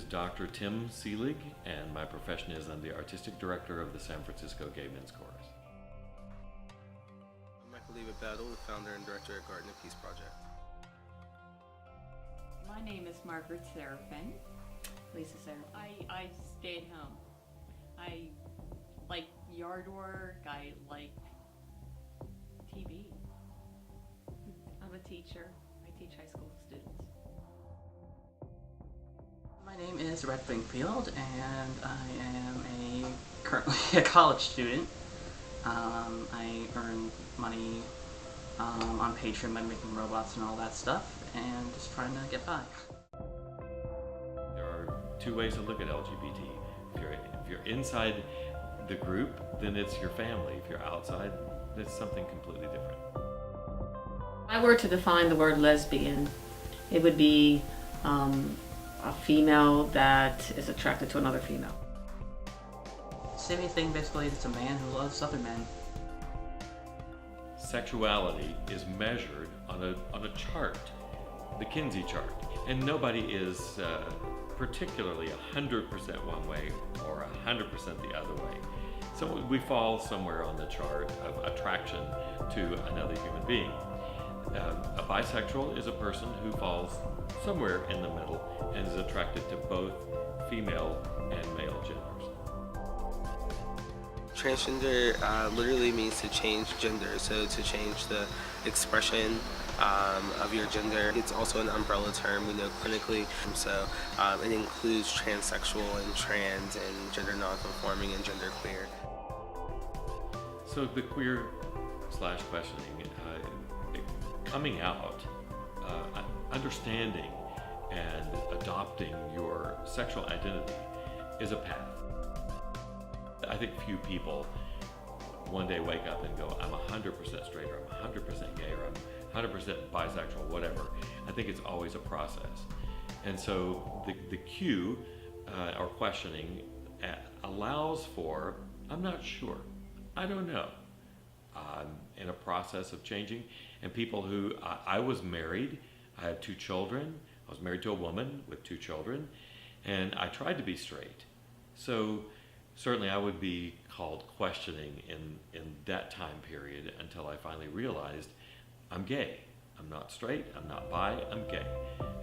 Dr. Tim Seelig, and my profession is I'm the artistic director of the San Francisco Gay Men's Chorus. I'm Michael David Battle, the founder and director at Garden of Peace Project. My name is Margaret Serafin. Lisa Serafin. I stay at home. I like yard work. I like TV. I'm a teacher. I teach high school students. My name is Red Wingfield, and I am currently a college student. I earn money on Patreon by making robots and all that stuff, and just trying to get by. There are two ways to look at LGBT. If you're inside the group, then it's your family. If you're outside, it's something completely different. If I were to define the word lesbian, it would be a female that is attracted to another female. Same thing, basically, it's a man who loves other men. Sexuality is measured on a chart, the Kinsey chart, and nobody is particularly 100% one way or 100% the other way. So we fall somewhere on the chart of attraction to another human being. A bisexual is a person who falls somewhere in the middle and is attracted to both female and male genders. Transgender literally means to change gender, so to change the expression of your gender. It's also an umbrella term, we know clinically, so it includes transsexual and trans and gender nonconforming and genderqueer. So the queer/questioning, coming out, understanding and adopting your sexual identity is a path. I think few people one day wake up and go, I'm 100% straight, or I'm 100% gay, or I'm 100% bisexual, whatever. I think it's always a process. And so the Q, or questioning, allows for, I'm not sure, I don't know. In a process of changing, and people who, I was married, I had 2 children, I was married to a woman with 2 children, and I tried to be straight. So certainly I would be called questioning in that time period until I finally realized I'm gay. I'm not straight, I'm not bi, I'm gay,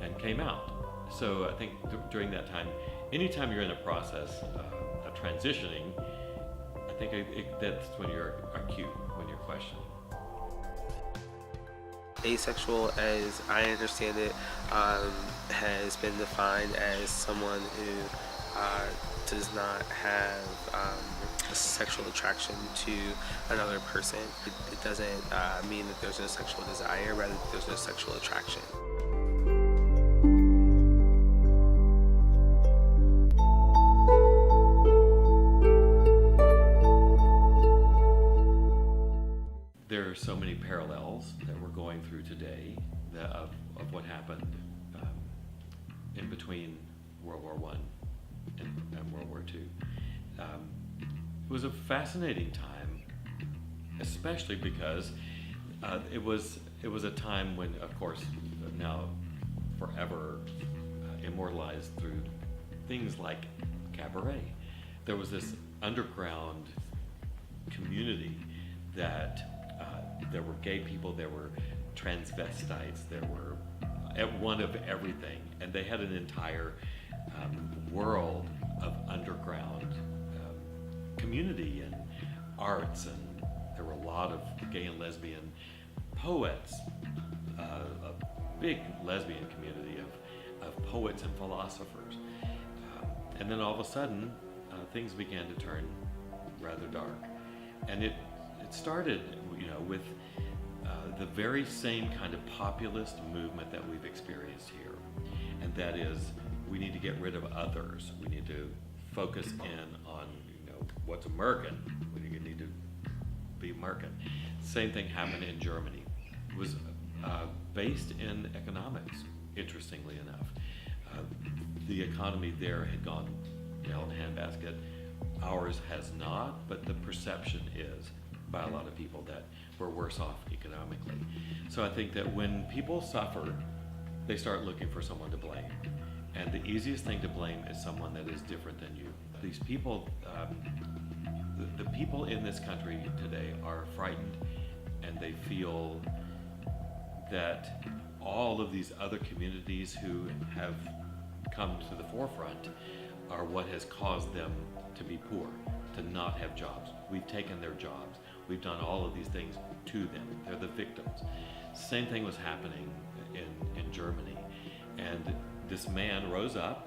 and came out. So I think during that time, anytime you're in a process of transitioning, I think that's when you're acute, when you're questioning. Asexual, as I understand it, has been defined as someone who does not have a sexual attraction to another person. It doesn't mean that there's no sexual desire, rather there's no sexual attraction. There are so many parallels that we're going through today of what happened in between World War I and World War II. It was a fascinating time, especially because it was a time when, of course, now forever immortalized through things like cabaret. There was this underground community that there were gay people, there were transvestites, there were one of everything, and they had an entire world of underground community and arts, and there were a lot of gay and lesbian poets, a big lesbian community of poets and philosophers. And then all of a sudden, things began to turn rather dark. And it started, with the very same kind of populist movement that we've experienced here. And that is, we need to get rid of others. We need to focus in on, what's American. We need to be American. Same thing happened in Germany. It was based in economics, interestingly enough. The economy there had gone in a handbasket. Ours has not, but the perception is by a lot of people that we're worse off economically. So I think that when people suffer, they start looking for someone to blame. And the easiest thing to blame is someone that is different than you. These people, the people in this country today are frightened, and they feel that all of these other communities who have come to the forefront are what has caused them to be poor, to not have jobs. We've taken their jobs. We've done all of these things to them. They're the victims. Same thing was happening in Germany. And this man rose up,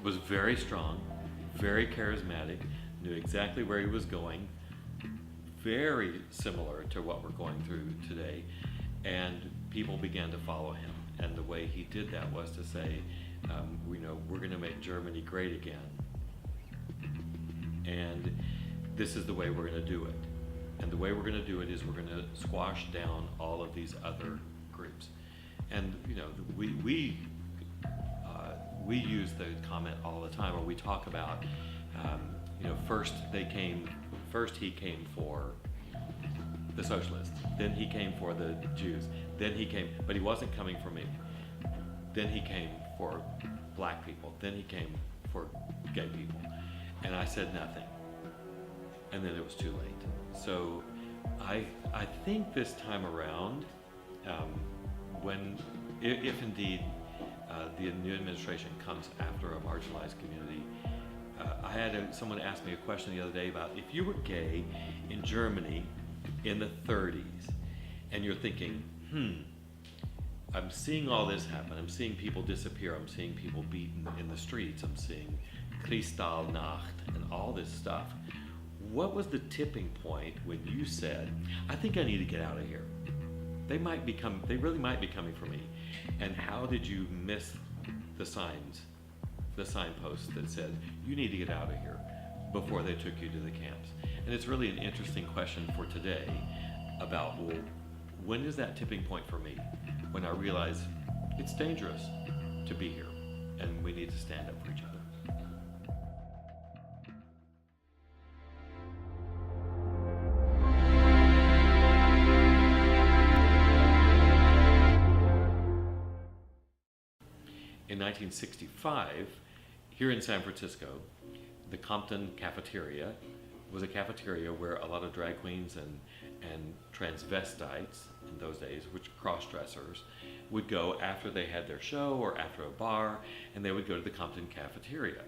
was very strong, very charismatic, knew exactly where he was going, very similar to what we're going through today, and people began to follow him. And the way he did that was to say, we're going to make Germany great again, and this is the way we're going to do it. And the way we're going to do it is we're going to squash down all of these other groups. And we use the comment all the time, or we talk about, first he came for the socialists, then he came for the Jews, but he wasn't coming for me. Then he came for black people, then he came for gay people. And I said nothing. And then it was too late. So I think this time around, if indeed the new administration comes after a marginalized community, I had someone ask me a question the other day about if you were gay in Germany in the 30s, and you're thinking, I'm seeing all this happen. I'm seeing people disappear. I'm seeing people beaten in the streets. I'm seeing Kristallnacht and all this stuff. What was the tipping point when you said, I think I need to get out of here? They really might be coming for me. And how did you miss the signposts that said, you need to get out of here before they took you to the camps? And it's really an interesting question for today about, well, when is that tipping point for me? When I realize it's dangerous to be here and we need to stand up for each other. In 1965, here in San Francisco, the Compton Cafeteria was a cafeteria where a lot of drag queens and transvestites in those days, which cross-dressers, would go after they had their show or after a bar, and they would go to the Compton Cafeteria.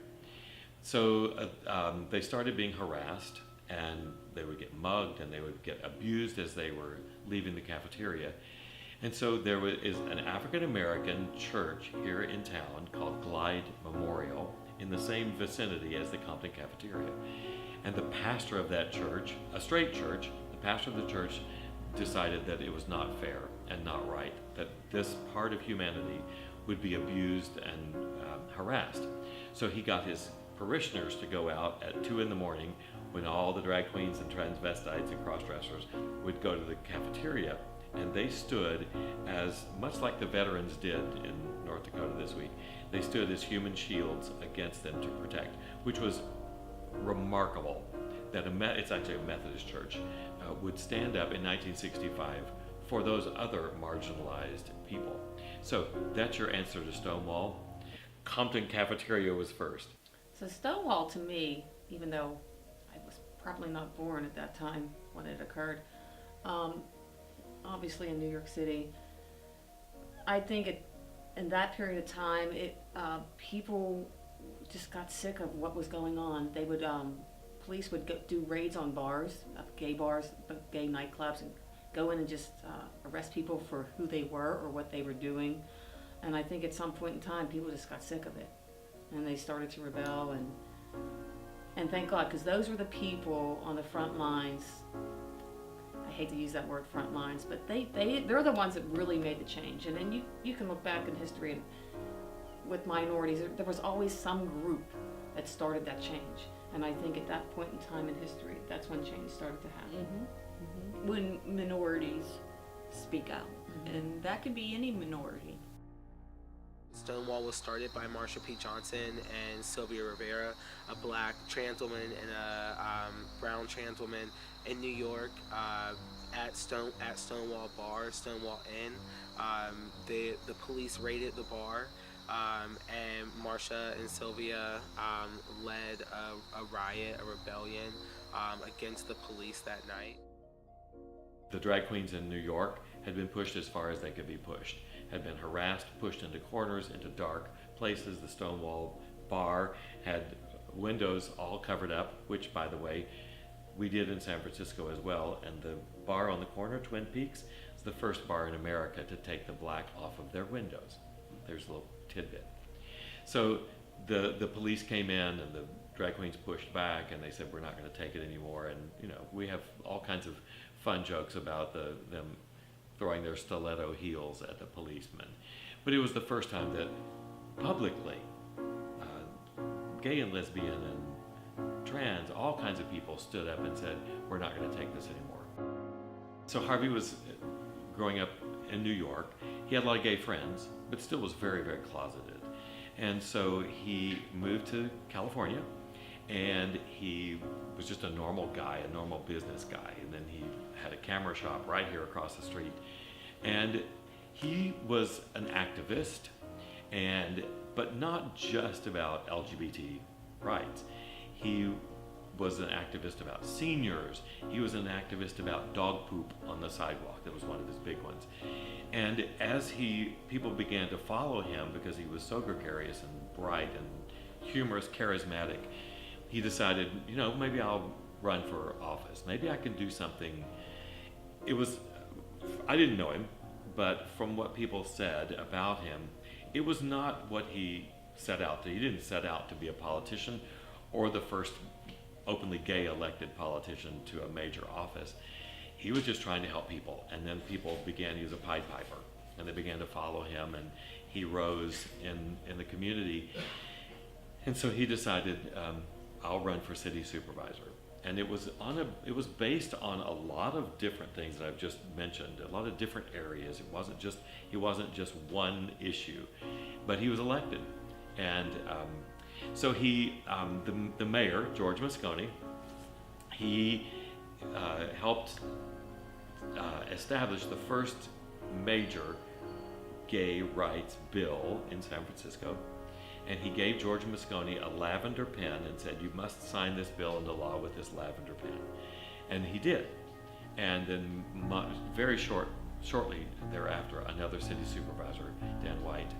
So they started being harassed, and they would get mugged, and they would get abused as they were leaving the cafeteria. And so there is an African-American church here in town called Glide Memorial in the same vicinity as the Compton Cafeteria. And the pastor of that church, a straight church, the pastor of the church decided that it was not fair and not right, that this part of humanity would be abused and harassed. So he got his parishioners to go out at 2 a.m. when all the drag queens and transvestites and cross-dressers would go to the cafeteria, and they stood as much like the veterans did in North Dakota this week. They stood as human shields against them to protect, which was remarkable that it's actually a Methodist church would stand up in 1965 for those other marginalized people. So that's your answer to Stonewall. Compton Cafeteria was first. So Stonewall, to me, even though I was probably not born at that time when it occurred, obviously in New York City, I think in that period of time, people just got sick of what was going on. They would, police would do raids on bars, gay nightclubs, and go in and just arrest people for who they were or what they were doing. And I think at some point in time, people just got sick of it, and they started to rebel. And thank God, because those were the people on the front lines. I hate to use that word, front lines, but they're the ones that really made the change. And then you can look back in history and with minorities, there was always some group that started that change. And I think at that point in time in history, that's when change started to happen. Mm-hmm. Mm-hmm. When minorities speak out, and that could be any minority. Stonewall was started by Marsha P. Johnson and Sylvia Rivera, a black trans woman and a brown trans woman in New York, at Stonewall Bar, Stonewall Inn. The police raided the bar. and Marsha and Sylvia led a riot, a rebellion against the police that night. The drag queens in New York had been pushed as far as they could be pushed, had been harassed, pushed into corners, into dark places. The Stonewall bar had windows all covered up, which, by the way, we did in San Francisco as well. And the bar on the corner, Twin Peaks, is the first bar in America to take the black off of their windows. There's a little tidbit. So the police came in and the drag queens pushed back and they said, we're not going to take it anymore. And, you know, we have all kinds of fun jokes about them throwing their stiletto heels at the policemen. But it was the first time that publicly gay and lesbian and trans, all kinds of people stood up and said, we're not going to take this anymore. So Harvey was growing up in New York. He had a lot of gay friends, but still was very, very closeted. And so he moved to California, and he was just a normal guy, a normal business guy. And then he had a camera shop right here across the street. And he was an activist, but not just about LGBT rights. He was an activist about seniors. He was an activist about dog poop on the sidewalk. That was one of his big ones. And as people began to follow him because he was so gregarious and bright and humorous, charismatic, he decided, you know, maybe I'll run for office. Maybe I can do something. I didn't know him, but from what people said about him, it was not what he set out to. He didn't set out to be a politician or the first openly gay elected politician to a major office. He was just trying to help people. And then people began, he was a Pied Piper, and they began to follow him, and he rose in the community. And so he decided, I'll run for city supervisor. And it was based on a lot of different things that I've just mentioned, a lot of different areas. He wasn't just one issue, but he was elected. And so the mayor, George Moscone, he helped establish the first major gay rights bill in San Francisco. And he gave George Moscone a lavender pen and said, you must sign this bill into law with this lavender pen. And he did. And then shortly thereafter, another city supervisor, Dan White,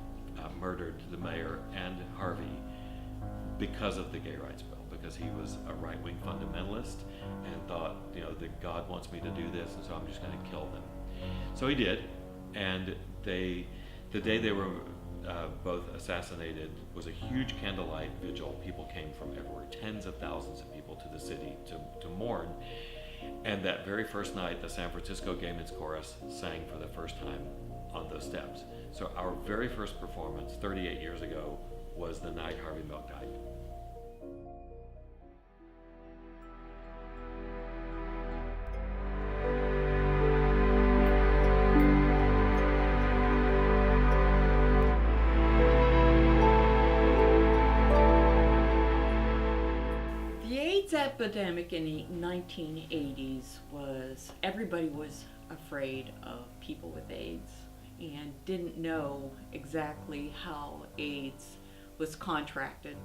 murdered the mayor and Harvey because of the gay rights bill, because he was a right-wing fundamentalist and thought, you know, that God wants me to do this, and so I'm just going to kill them. So he did, and the day they were both assassinated was a huge candlelight vigil. People came from everywhere, tens of thousands of people to the city to mourn. And that very first night, the San Francisco Gay Men's Chorus sang for the first time on those steps. So our very first performance 38 years ago was the night Harvey Milk died. Epidemic in the 1980s was, everybody was afraid of people with AIDS and didn't know exactly how AIDS was contracted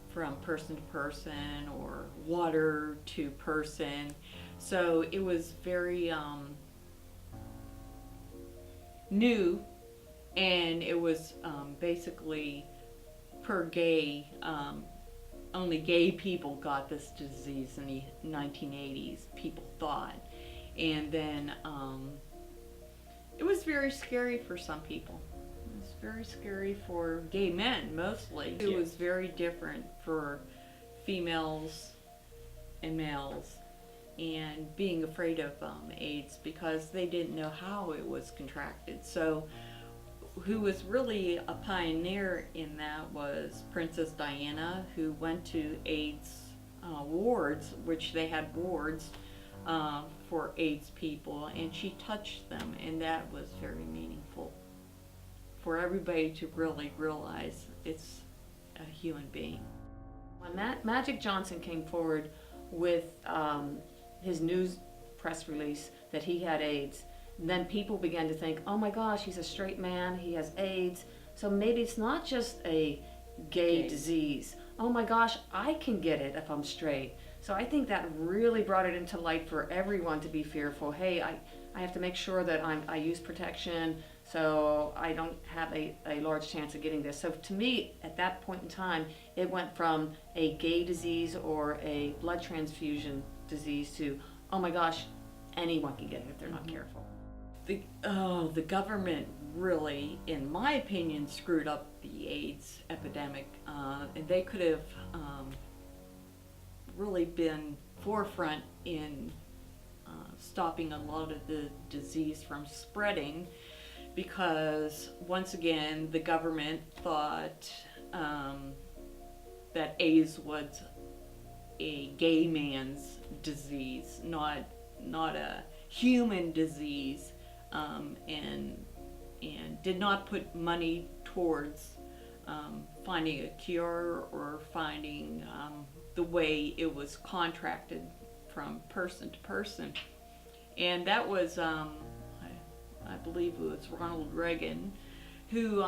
from person to person or water to person. So it was very new, and it was basically per gay, only gay people got this disease in the 1980s, people thought. And then it was very scary for some people. It was very scary for gay men, mostly. It was very different for females and males, and being afraid of AIDS because they didn't know how it was contracted. So who was really a pioneer in that was Princess Diana, who went to AIDS wards, which they had wards for AIDS people, and she touched them, and that was very meaningful for everybody to really realize it's a human being. When Magic Johnson came forward with his news press release that he had AIDS, then people began to think, oh my gosh, he's a straight man, he has AIDS, So maybe it's not just a gay Gay. disease. Oh my gosh, I can get it if I'm straight. So I think that really brought it into light for everyone to be fearful. Hey, I have to make sure that I use protection so I don't have a large chance of getting this. So to me, at that point in time, it went from a gay disease or a blood transfusion disease to, oh my gosh, anyone can get it if they're not careful. The government really, in my opinion, screwed up the AIDS epidemic, and they could have really been forefront in stopping a lot of the disease from spreading, because once again the government thought that AIDS was a gay man's disease, not a human disease, and did not put money towards finding a cure or finding the way it was contracted from person to person. And that was, I believe it was Ronald Reagan, who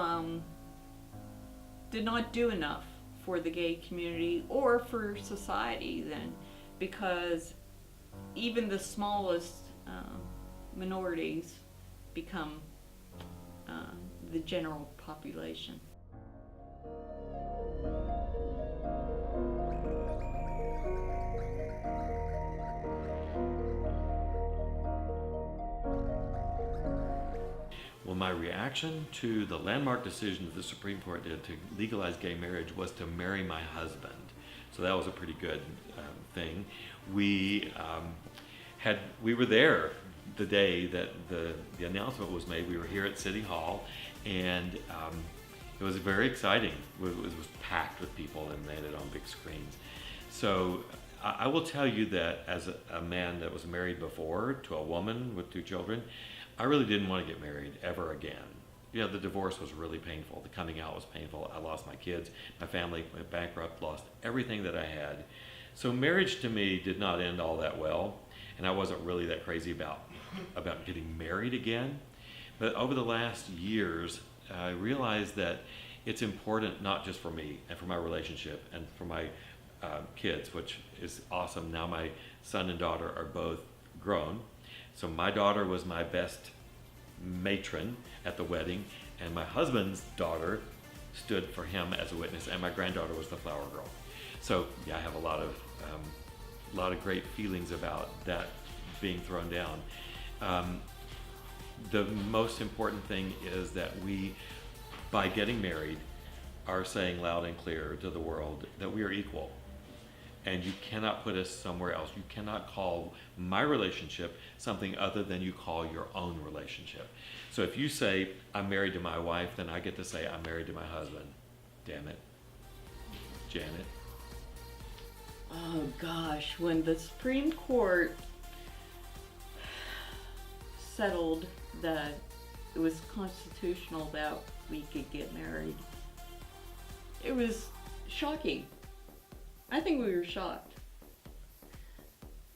did not do enough for the gay community or for society then, because even the smallest minorities become the general population. Well, my reaction to the landmark decision that the Supreme Court did to legalize gay marriage was to marry my husband. So that was a pretty good thing. We were there the day that the announcement was made. We were here at City Hall, and it was very exciting. It was packed with people, and they had it on big screens. So I will tell you that as a man that was married before to a woman with 2 children, I really didn't want to get married ever again. You know, the divorce was really painful. The coming out was painful. I lost my kids. My family went bankrupt, lost everything that I had. So marriage to me did not end all that well, and I wasn't really that crazy about getting married again. But over the last years, I realized that it's important not just for me and for my relationship and for my kids, which is awesome. Now my son and daughter are both grown. So my daughter was my best matron at the wedding, and my husband's daughter stood for him as a witness, and my granddaughter was the flower girl. So yeah, I have a lot of great feelings about that being thrown down. The most important thing is that we, by getting married, are saying loud and clear to the world that we are equal. And you cannot put us somewhere else. You cannot call my relationship something other than you call your own relationship. So if you say, I'm married to my wife, then I get to say, I'm married to my husband. Damn it. Janet. Oh gosh, when the Supreme Court settled that it was constitutional that we could get married, it was shocking. I think we were shocked.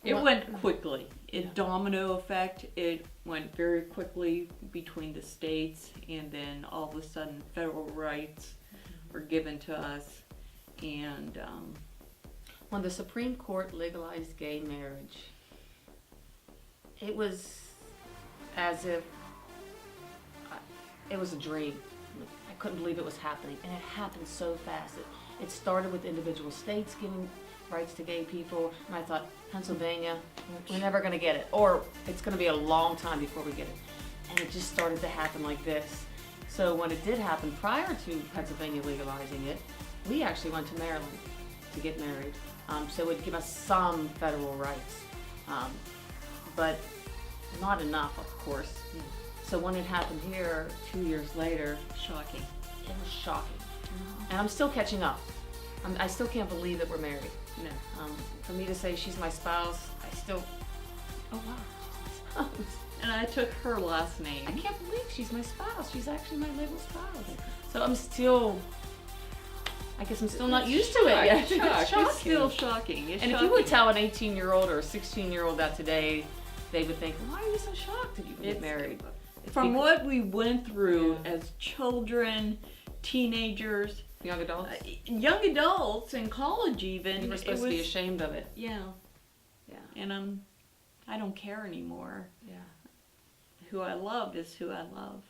It went quickly. Domino effect. It went very quickly between the states, and then all of a sudden federal rights were given to us. And When the Supreme Court legalized gay marriage, it was as if it was a dream. I couldn't believe it was happening, and it happened so fast. It started with individual states giving rights to gay people, and I thought, Pennsylvania, we're never going to get it, or it's going to be a long time before we get it. And it just started to happen like this. So when it did happen prior to Pennsylvania legalizing it, we actually went to Maryland to get married. So it would give us some federal rights, but not enough, of course. So when it happened here 2 years later, shocking. it was shocking. And I'm still catching up. I still can't believe that we're married. No. For me to say she's my spouse, I still, oh wow, she's my spouse. And I took her last name. I can't believe she's my spouse. She's actually my legal spouse. So I'm still, I guess I'm still not used to it yet. It's shocking. still shocking. It's And if shocking. you would tell an 18-year-old or a 16-year-old that today, they would think, why are you so shocked that you get It's- married? From Because- what we went through as children teenagers, Young adults. young adults in college even. You were It supposed to be was- ashamed of it. Yeah, Yeah. and I don't care anymore. Yeah. Who I love is who I love.